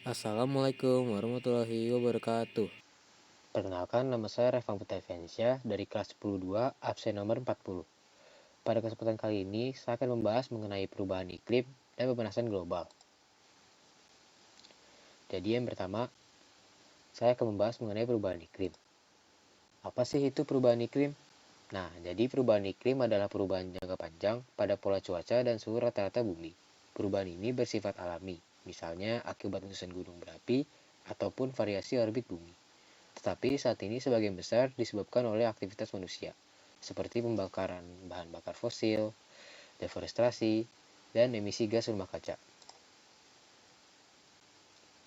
Assalamualaikum warahmatullahi wabarakatuh. Perkenalkan, nama saya Revan Putavensya dari kelas 10-2, absen nomor 40. Pada kesempatan kali ini, saya akan membahas mengenai perubahan iklim dan pemanasan global. Jadi yang pertama, saya akan membahas mengenai perubahan iklim. Apa sih itu perubahan iklim? Nah, jadi perubahan iklim adalah perubahan jangka panjang pada pola cuaca dan suhu rata-rata bumi. Perubahan ini bersifat alami, misalnya akibat letusan gunung berapi ataupun variasi orbit bumi. Tetapi saat ini sebagian besar disebabkan oleh aktivitas manusia, seperti pembakaran bahan bakar fosil, deforestasi, dan emisi gas rumah kaca.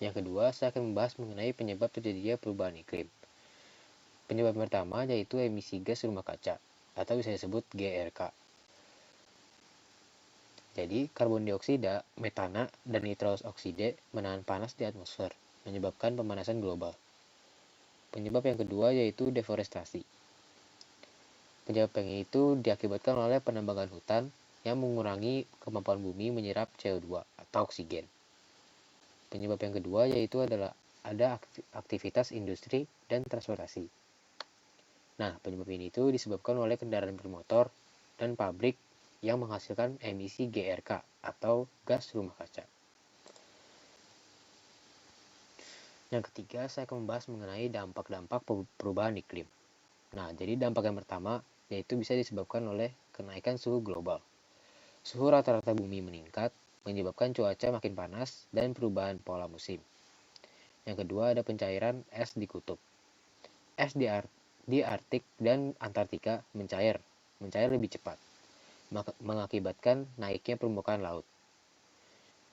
Yang kedua, saya akan membahas mengenai penyebab terjadinya perubahan iklim. Penyebab pertama yaitu emisi gas rumah kaca, atau bisa disebut GRK. Jadi, karbon dioksida, metana, dan nitrous oksida menahan panas di atmosfer, menyebabkan pemanasan global. Penyebab yang kedua yaitu deforestasi. Penyebab yang itu diakibatkan oleh penambangan hutan yang mengurangi kemampuan bumi menyerap CO2 atau oksigen. Penyebab yang kedua yaitu adalah ada aktivitas industri dan transportasi. Nah, penyebab ini itu disebabkan oleh kendaraan bermotor dan pabrik yang menghasilkan emisi GRK atau gas rumah kaca. Yang ketiga, saya akan membahas mengenai dampak-dampak perubahan iklim. Nah, jadi dampak yang pertama yaitu bisa disebabkan oleh kenaikan suhu global. Suhu rata-rata bumi meningkat, menyebabkan cuaca makin panas dan perubahan pola musim. Yang kedua ada pencairan es di kutub. Es di Arktik dan Antartika mencair lebih cepat, mengakibatkan naiknya permukaan laut.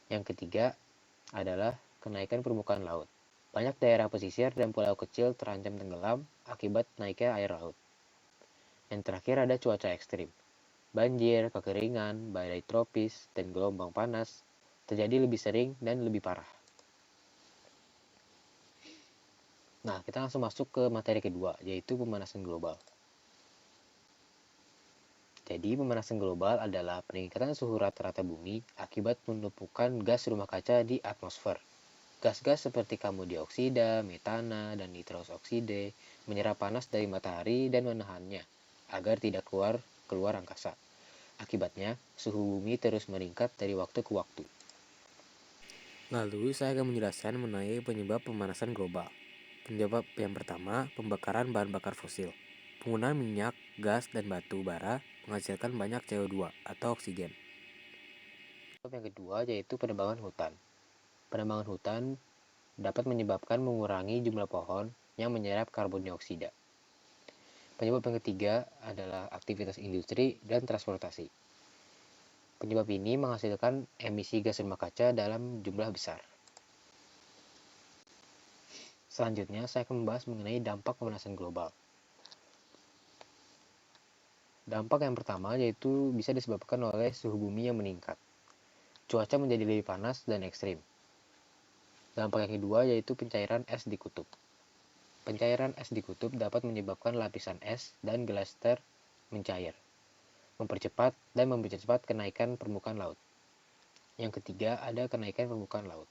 Yang ketiga adalah kenaikan permukaan laut. Banyak daerah pesisir dan pulau kecil terancam tenggelam akibat naiknya air laut. Yang terakhir ada cuaca ekstrim. Banjir, kekeringan, badai tropis, dan gelombang panas terjadi lebih sering dan lebih parah. Nah, kita langsung masuk ke materi kedua, yaitu pemanasan global. Jadi, pemanasan global adalah peningkatan suhu rata-rata bumi akibat penumpukan gas rumah kaca di atmosfer. Gas-gas seperti karbon dioksida, metana, dan nitrous oksida menyerap panas dari matahari dan menahannya agar tidak keluar angkasa. Akibatnya, suhu bumi terus meningkat dari waktu ke waktu. Lalu saya akan menjelaskan mengenai penyebab pemanasan global. Penyebab yang pertama, pembakaran bahan bakar fosil. Penggunaan minyak, gas, dan batu bara menghasilkan banyak CO2 atau oksigen. Penyebab yang kedua yaitu penebangan hutan. Penebangan hutan dapat menyebabkan mengurangi jumlah pohon yang menyerap karbon dioksida. Penyebab yang ketiga adalah aktivitas industri dan transportasi. Penyebab ini menghasilkan emisi gas rumah kaca dalam jumlah besar. Selanjutnya, saya akan membahas mengenai dampak pemanasan global. Dampak yang pertama yaitu bisa disebabkan oleh suhu bumi yang meningkat. Cuaca menjadi lebih panas dan ekstrim. Dampak yang kedua yaitu pencairan es di kutub. Pencairan es di kutub dapat menyebabkan lapisan es dan glacier mencair, mempercepat kenaikan permukaan laut. Yang ketiga ada kenaikan permukaan laut.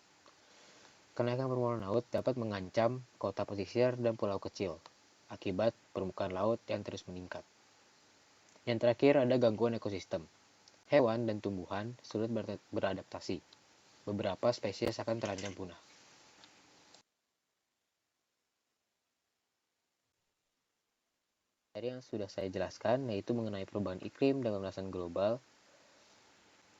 Kenaikan permukaan laut dapat mengancam kota pesisir dan pulau kecil akibat permukaan laut yang terus meningkat. Yang terakhir ada gangguan ekosistem. Hewan dan tumbuhan sulit beradaptasi. Beberapa spesies akan terancam punah. Dari yang sudah saya jelaskan yaitu mengenai perubahan iklim dan pemanasan global,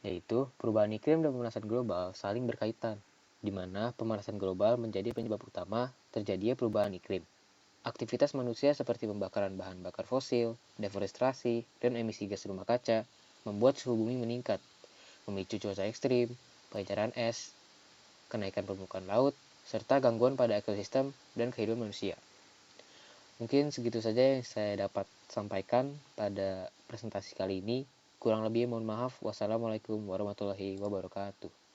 yaitu perubahan iklim dan pemanasan global saling berkaitan, di mana pemanasan global menjadi penyebab utama terjadinya perubahan iklim. Aktivitas manusia seperti pembakaran bahan bakar fosil, deforestasi, dan emisi gas rumah kaca membuat suhu bumi meningkat, memicu cuaca ekstrim, pencairan es, kenaikan permukaan laut, serta gangguan pada ekosistem dan kehidupan manusia. Mungkin segitu saja yang saya dapat sampaikan pada presentasi kali ini. Kurang lebih mohon maaf. Wassalamualaikum warahmatullahi wabarakatuh.